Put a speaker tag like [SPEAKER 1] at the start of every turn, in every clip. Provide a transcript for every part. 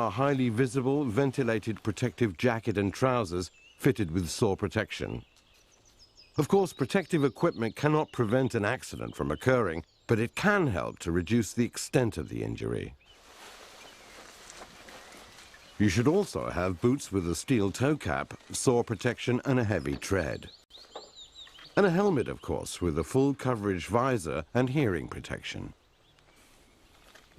[SPEAKER 1] a highly visible, ventilated protective jacket and trousers fitted with saw protection. Of course, protective equipment cannot prevent an accident from occurring, but it can help to reduce the extent of the injury. You should also have boots with a steel toe cap, saw protection and a heavy tread. And a helmet, of course, with a full coverage visor and hearing protection.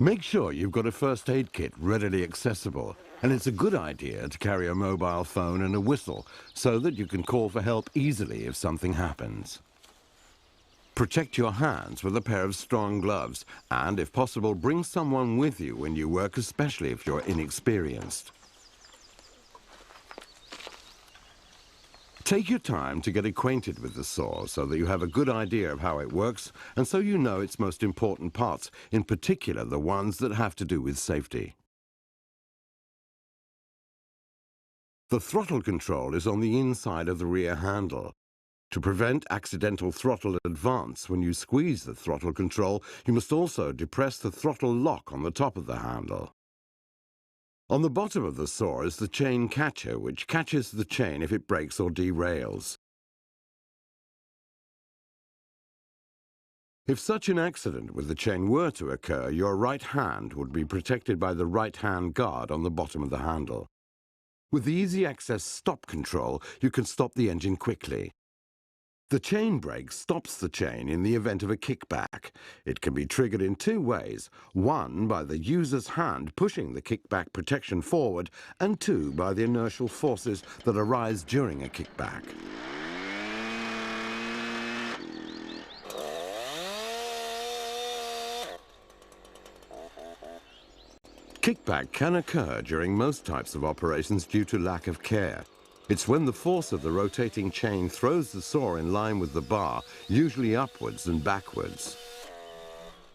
[SPEAKER 1] Make sure you've got a first aid kit readily accessible, and it's a good idea to carry a mobile phone and a whistle so that you can call for help easily if something happens. Protect your hands with a pair of strong gloves, and if possible, bring someone with you when you work, especially if you're inexperienced. Take your time to get acquainted with the saw so that you have a good idea of how it works and so you know its most important parts, in particular the ones that have to do with safety. The throttle control is on the inside of the rear handle. To prevent accidental throttle advance when you squeeze the throttle control, you must also depress the throttle lock on the top of the handle. On the bottom of the saw is the chain catcher, which catches the chain if it breaks or derails. If such an accident with the chain were to occur, your right hand would be protected by the right-hand guard on the bottom of the handle. With the easy access stop control, you can stop the engine quickly. The chain brake stops the chain in the event of a kickback. It can be triggered in two ways. One, by the user's hand pushing the kickback protection forward, and two, by the inertial forces that arise during a kickback. Kickback can occur during most types of operations due to lack of care. It's when the force of the rotating chain throws the saw in line with the bar, usually upwards and backwards.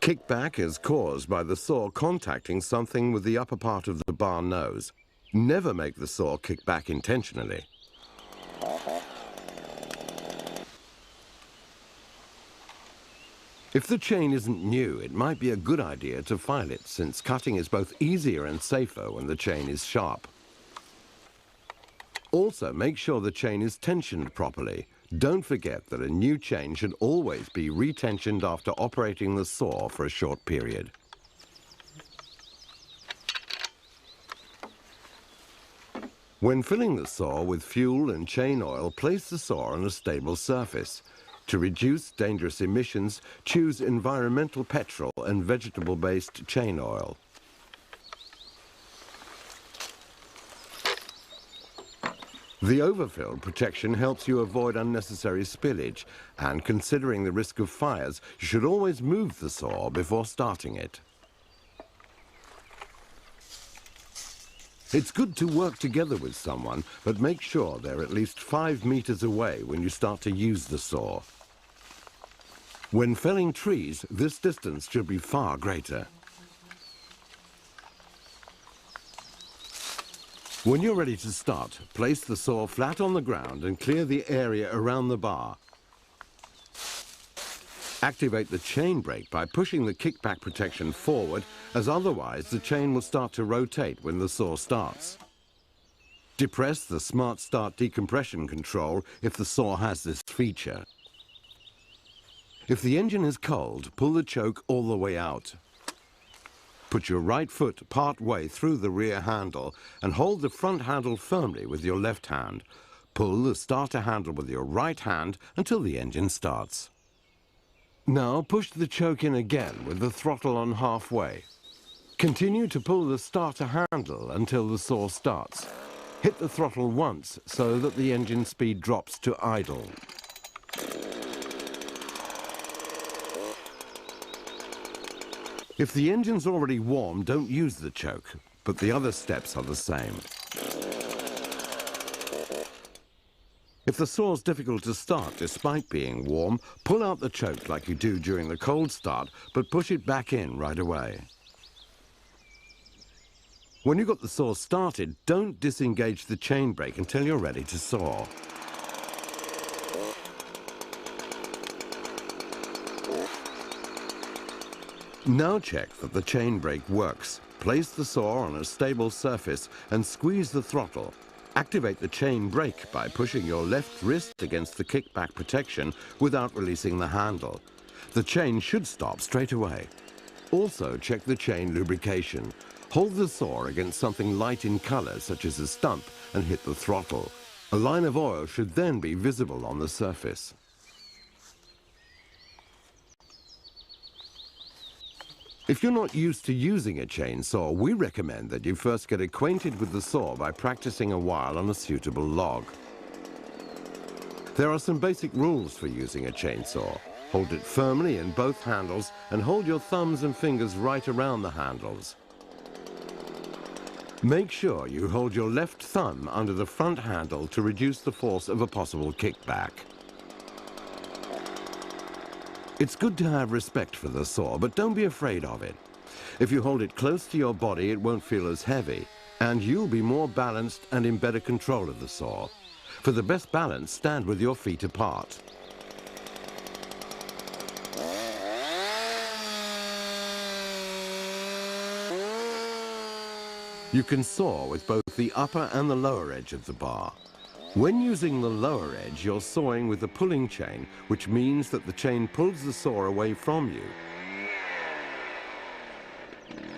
[SPEAKER 1] Kickback is caused by the saw contacting something with the upper part of the bar nose. Never make the saw kick back intentionally. If the chain isn't new, it might be a good idea to file it, since cutting is both easier and safer when the chain is sharp. Also, make sure the chain is tensioned properly. Don't forget that a new chain should always be retensioned after operating the saw for a short period. When filling the saw with fuel and chain oil, place the saw on a stable surface. To reduce dangerous emissions, choose environmental petrol and vegetable-based chain oil. The overfill protection helps you avoid unnecessary spillage, and considering the risk of fires, you should always move the saw before starting it. It's good to work together with someone, but make sure they're at least 5 meters away when you start to use the saw. When felling trees, this distance should be far greater. When you're ready to start, place the saw flat on the ground and clear the area around the bar. Activate the chain brake by pushing the kickback protection forward, as otherwise the chain will start to rotate when the saw starts. Depress the Smart Start decompression control if the saw has this feature. If the engine is cold, pull the choke all the way out. Put your right foot part way through the rear handle and hold the front handle firmly with your left hand. Pull the starter handle with your right hand until the engine starts. Now push the choke in again with the throttle on halfway. Continue to pull the starter handle until the saw starts. Hit the throttle once so that the engine speed drops to idle. If the engine's already warm, don't use the choke, but the other steps are the same. If the saw's difficult to start despite being warm, pull out the choke like you do during the cold start, but push it back in right away. When you've got the saw started, don't disengage the chain brake until you're ready to saw. Now check that the chain brake works. Place the saw on a stable surface and squeeze the throttle. Activate the chain brake by pushing your left wrist against the kickback protection without releasing the handle. The chain should stop straight away. Also check the chain lubrication. Hold the saw against something light in color, such as a stump, and hit the throttle. A line of oil should then be visible on the surface. If you're not used to using a chainsaw, we recommend that you first get acquainted with the saw by practicing a while on a suitable log. There are some basic rules for using a chainsaw. Hold it firmly in both handles and hold your thumbs and fingers right around the handles. Make sure you hold your left thumb under the front handle to reduce the force of a possible kickback. It's good to have respect for the saw, but don't be afraid of it. If you hold it close to your body, it won't feel as heavy, and you'll be more balanced and in better control of the saw. For the best balance, stand with your feet apart. You can saw with both the upper and the lower edge of the bar. When using the lower edge, you're sawing with the pulling chain, which means that the chain pulls the saw away from you.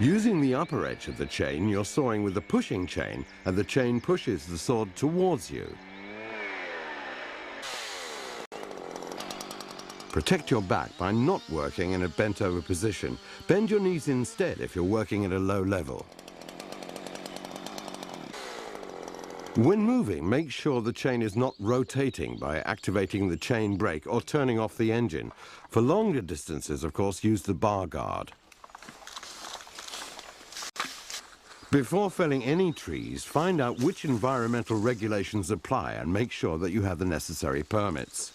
[SPEAKER 1] Using the upper edge of the chain, you're sawing with the pushing chain, and the chain pushes the saw towards you. Protect your back by not working in a bent-over position. Bend your knees instead if you're working at a low level. When moving, make sure the chain is not rotating by activating the chain brake or turning off the engine. For longer distances, of course, use the bar guard. Before felling any trees, find out which environmental regulations apply and make sure that you have the necessary permits.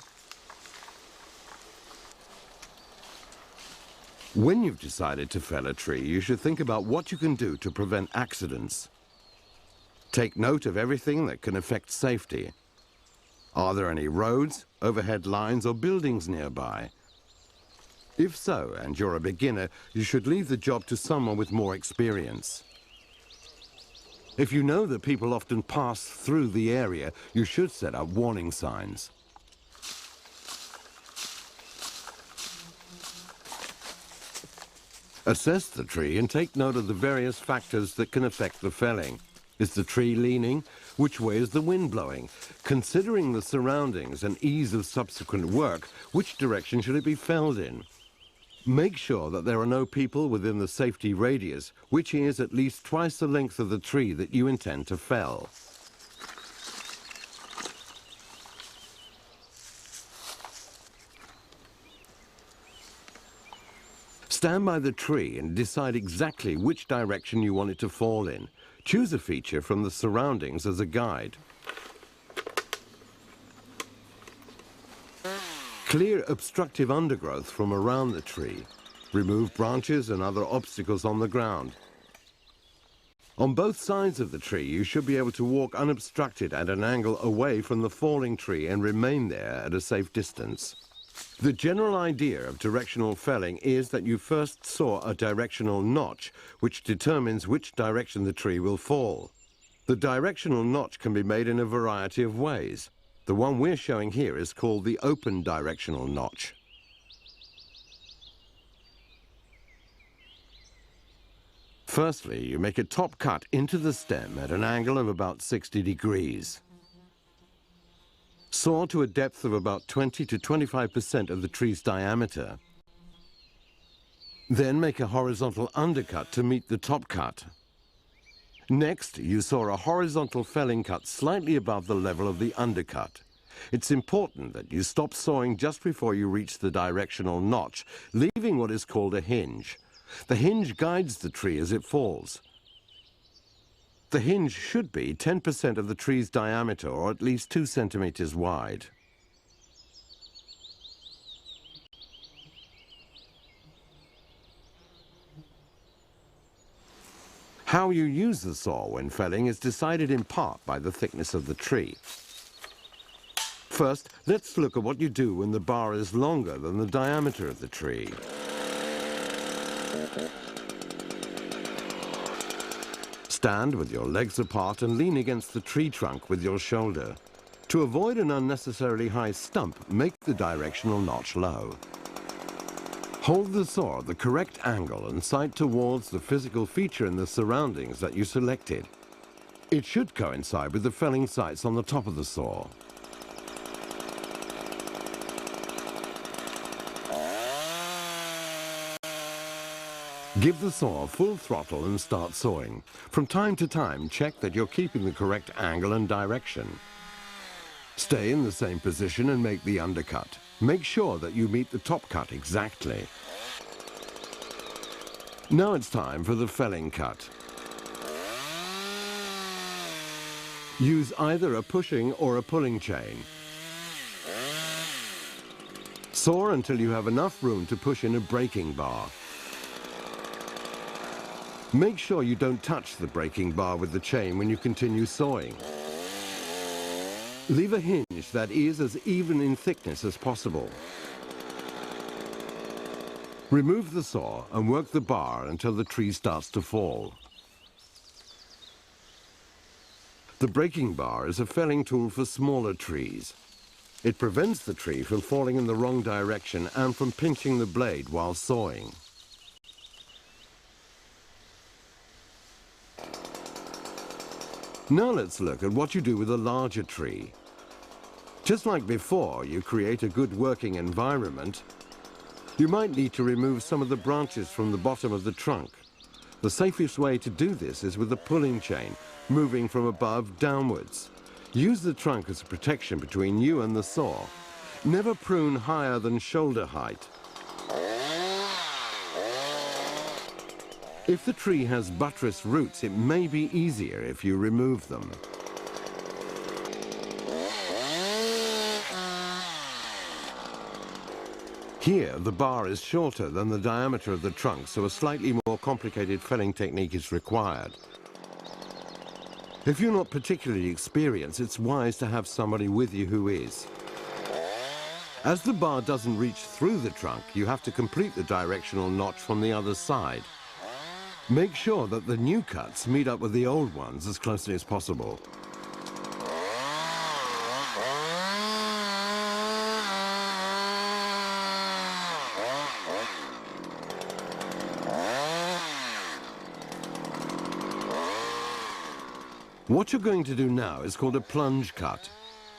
[SPEAKER 1] When you've decided to fell a tree, you should think about what you can do to prevent accidents. Take note of everything that can affect safety. Are there any roads, overhead lines, or buildings nearby? If so, and you're a beginner, you should leave the job to someone with more experience. If you know that people often pass through the area, you should set up warning signs. Assess the tree and take note of the various factors that can affect the felling. Is the tree leaning? Which way is the wind blowing? Considering the surroundings and ease of subsequent work, which direction should it be felled in? Make sure that there are no people within the safety radius, which is at least twice the length of the tree that you intend to fell. Stand by the tree and decide exactly which direction you want it to fall in. Choose a feature from the surroundings as a guide. Clear obstructive undergrowth from around the tree. Remove branches and other obstacles on the ground. On both sides of the tree, you should be able to walk unobstructed at an angle away from the falling tree and remain there at a safe distance. The general idea of directional felling is that you first saw a directional notch, which determines which direction the tree will fall. The directional notch can be made in a variety of ways. The one we're showing here is called the open directional notch. Firstly, you make a top cut into the stem at an angle of about 60 degrees. Saw to a depth of about 20 to 25% of the tree's diameter. Then make a horizontal undercut to meet the top cut. Next, you saw a horizontal felling cut slightly above the level of the undercut. It's important that you stop sawing just before you reach the directional notch, leaving what is called a hinge. The hinge guides the tree as it falls. The hinge should be 10% of the tree's diameter, or at least 2 centimeters wide. How you use the saw when felling is decided in part by the thickness of the tree. First, let's look at what you do when the bar is longer than the diameter of the tree. Stand with your legs apart and lean against the tree trunk with your shoulder. To avoid an unnecessarily high stump, make the directional notch low. Hold the saw at the correct angle and sight towards the physical feature in the surroundings that you selected. It should coincide with the felling sights on the top of the saw. Give the saw full throttle and start sawing. From time to time, check that you're keeping the correct angle and direction. Stay in the same position and make the undercut. Make sure that you meet the top cut exactly. Now it's time for the felling cut. Use either a pushing or a pulling chain. Saw until you have enough room to push in a breaking bar. Make sure you don't touch the breaking bar with the chain when you continue sawing. Leave a hinge that is as even in thickness as possible. Remove the saw and work the bar until the tree starts to fall. The breaking bar is a felling tool for smaller trees. It prevents the tree from falling in the wrong direction and from pinching the blade while sawing. Now let's look at what you do with a larger tree. Just like before, you create a good working environment. You might need to remove some of the branches from the bottom of the trunk. The safest way to do this is with a pulling chain, moving from above downwards. Use the trunk as a protection between you and the saw. Never prune higher than shoulder height. If the tree has buttressed roots, it may be easier if you remove them. Here, the bar is shorter than the diameter of the trunk, so a slightly more complicated felling technique is required. If you're not particularly experienced, it's wise to have somebody with you who is. As the bar doesn't reach through the trunk, you have to complete the directional notch from the other side. Make sure that the new cuts meet up with the old ones as closely as possible. What you're going to do now is called a plunge cut.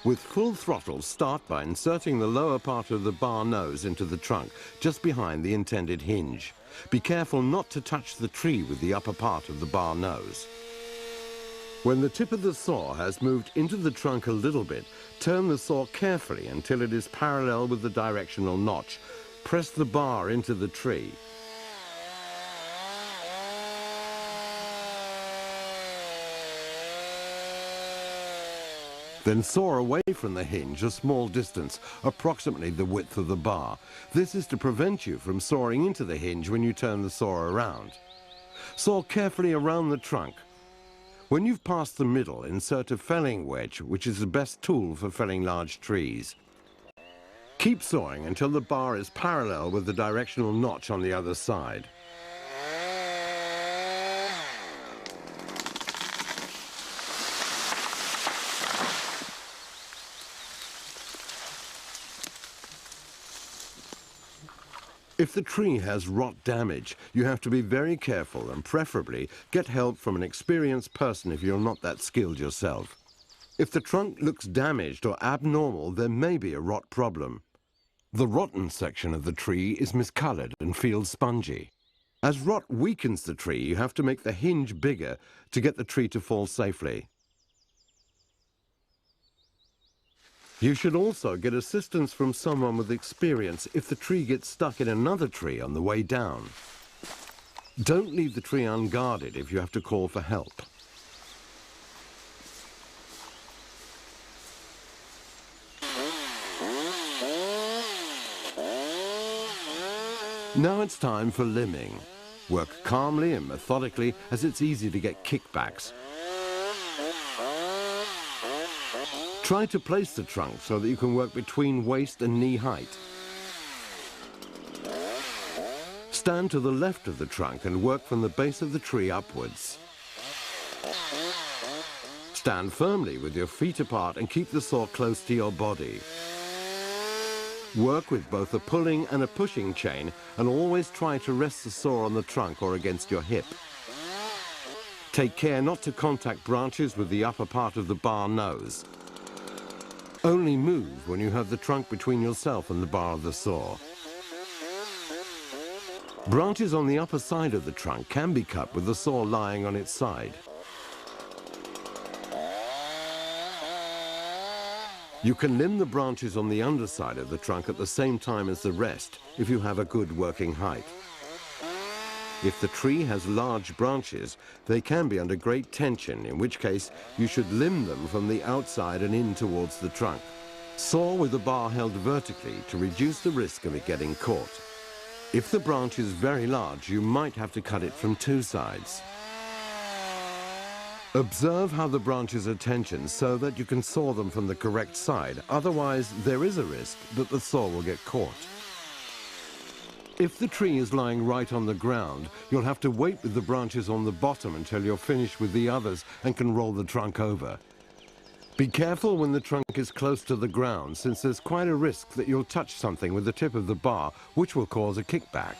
[SPEAKER 1] With full throttle, start by inserting the lower part of the bar nose into the trunk, just behind the intended hinge. Be careful not to touch the tree with the upper part of the bar nose. When the tip of the saw has moved into the trunk a little bit, turn the saw carefully until it is parallel with the directional notch. Press the bar into the tree. Then saw away from the hinge a small distance, approximately the width of the bar. This is to prevent you from sawing into the hinge when you turn the saw around. Saw carefully around the trunk. When you've passed the middle, insert a felling wedge, which is the best tool for felling large trees. Keep sawing until the bar is parallel with the directional notch on the other side. If the tree has rot damage, you have to be very careful and preferably get help from an experienced person if you're not that skilled yourself. If the trunk looks damaged or abnormal, there may be a rot problem. The rotten section of the tree is miscolored and feels spongy. As rot weakens the tree, you have to make the hinge bigger to get the tree to fall safely. You should also get assistance from someone with experience if the tree gets stuck in another tree on the way down. Don't leave the tree unguarded if you have to call for help. Now it's time for limbing. Work calmly and methodically, as it's easy to get kickbacks. Try to place the trunk so that you can work between waist and knee height. Stand to the left of the trunk and work from the base of the tree upwards. Stand firmly with your feet apart and keep the saw close to your body. Work with both a pulling and a pushing chain and always try to rest the saw on the trunk or against your hip. Take care not to contact branches with the upper part of the bar nose. Only move when you have the trunk between yourself and the bar of the saw. Branches on the upper side of the trunk can be cut with the saw lying on its side. You can limb the branches on the underside of the trunk at the same time as the rest if you have a good working height. If the tree has large branches, they can be under great tension, in which case you should limb them from the outside and in towards the trunk. Saw with the bar held vertically to reduce the risk of it getting caught. If the branch is very large, you might have to cut it from two sides. Observe how the branches are tensioned so that you can saw them from the correct side. Otherwise, there is a risk that the saw will get caught. If the tree is lying right on the ground, you'll have to wait with the branches on the bottom until you're finished with the others and can roll the trunk over. Be careful when the trunk is close to the ground, since there's quite a risk that you'll touch something with the tip of the bar, which will cause a kickback.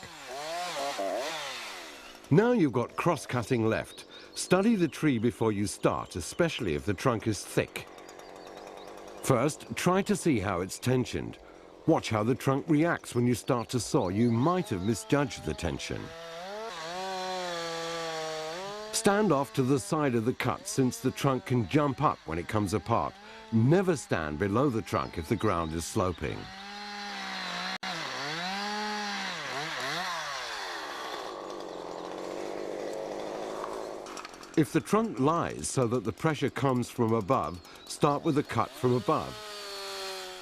[SPEAKER 1] Now you've got cross-cutting left. Study the tree before you start, especially if the trunk is thick. First, try to see how it's tensioned. Watch how the trunk reacts when you start to saw. You might have misjudged the tension. Stand off to the side of the cut, since the trunk can jump up when it comes apart. Never stand below the trunk if the ground is sloping. If the trunk lies so that the pressure comes from above, start with a cut from above.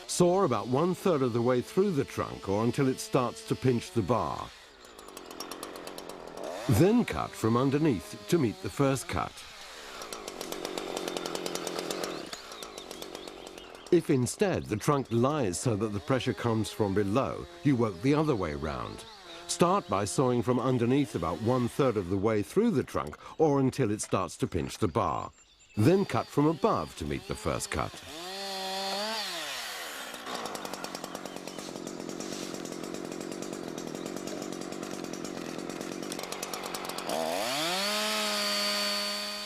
[SPEAKER 1] Saw about 1/3 of the way through the trunk or until it starts to pinch the bar. Then cut from underneath to meet the first cut. If instead the trunk lies so that the pressure comes from below, you work the other way round. Start by sawing from underneath about 1/3 of the way through the trunk or until it starts to pinch the bar. Then cut from above to meet the first cut.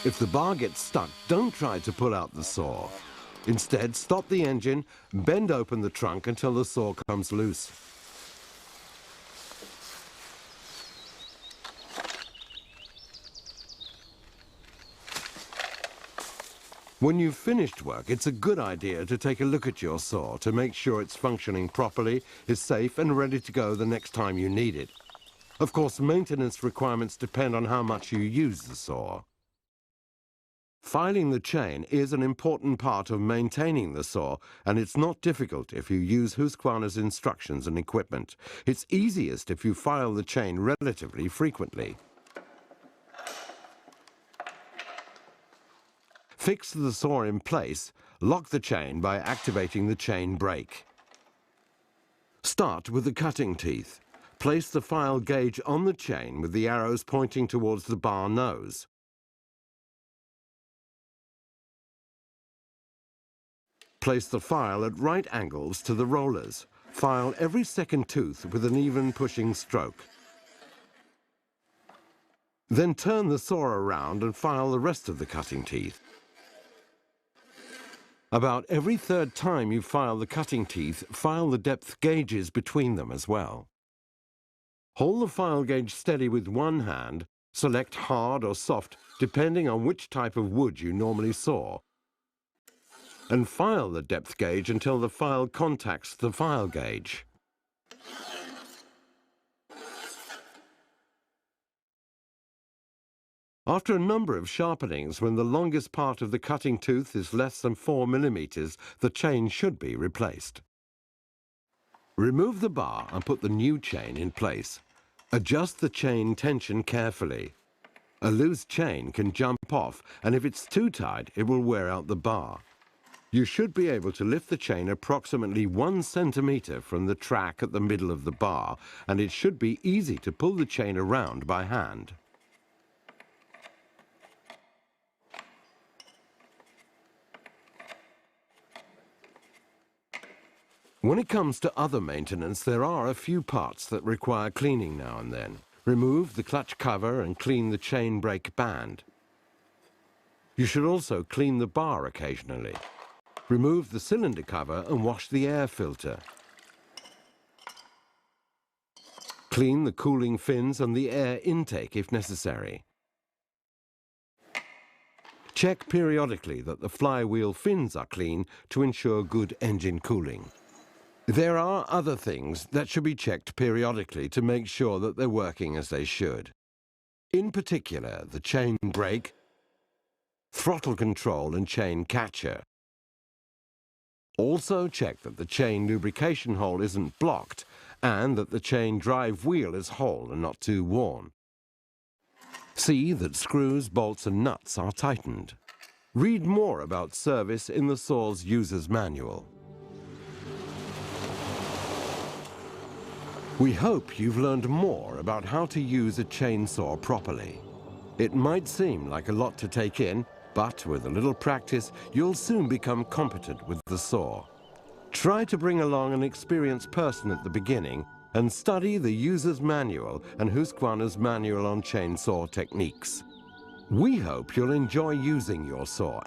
[SPEAKER 1] If the bar gets stuck, don't try to pull out the saw. Instead, stop the engine, bend open the trunk until the saw comes loose. When you've finished work, it's a good idea to take a look at your saw to make sure it's functioning properly, is safe and ready to go the next time you need it. Of course, maintenance requirements depend on how much you use the saw. Filing the chain is an important part of maintaining the saw, and it's not difficult if you use Husqvarna's instructions and equipment. It's easiest if you file the chain relatively frequently. Fix the saw in place, lock the chain by activating the chain brake. Start with the cutting teeth. Place the file gauge on the chain with the arrows pointing towards the bar nose. Place the file at right angles to the rollers. File every second tooth with an even pushing stroke. Then turn the saw around and file the rest of the cutting teeth. About every third time you file the cutting teeth, file the depth gauges between them as well. Hold the file gauge steady with one hand, select hard or soft depending on which type of wood you normally saw, and file the depth gauge until the file contacts the file gauge. After a number of sharpenings, when the longest part of the cutting tooth is less than 4 millimeters, the chain should be replaced. Remove the bar and put the new chain in place. Adjust the chain tension carefully. A loose chain can jump off, and if it's too tight, it will wear out the bar. You should be able to lift the chain approximately 1 centimeter from the track at the middle of the bar, and it should be easy to pull the chain around by hand. When it comes to other maintenance, there are a few parts that require cleaning now and then. Remove the clutch cover and clean the chain brake band. You should also clean the bar occasionally. Remove the cylinder cover and wash the air filter. Clean the cooling fins and the air intake if necessary. Check periodically that the flywheel fins are clean to ensure good engine cooling. There are other things that should be checked periodically to make sure that they're working as they should. In particular, the chain brake, throttle control and chain catcher. Also check that the chain lubrication hole isn't blocked and that the chain drive wheel is whole and not too worn. See that screws, bolts and nuts are tightened. Read more about service in the saw's user's manual. We hope you've learned more about how to use a chainsaw properly. It might seem like a lot to take in, but with a little practice, you'll soon become competent with the saw. Try to bring along an experienced person at the beginning and study the user's manual and Husqvarna's manual on chainsaw techniques. We hope you'll enjoy using your saw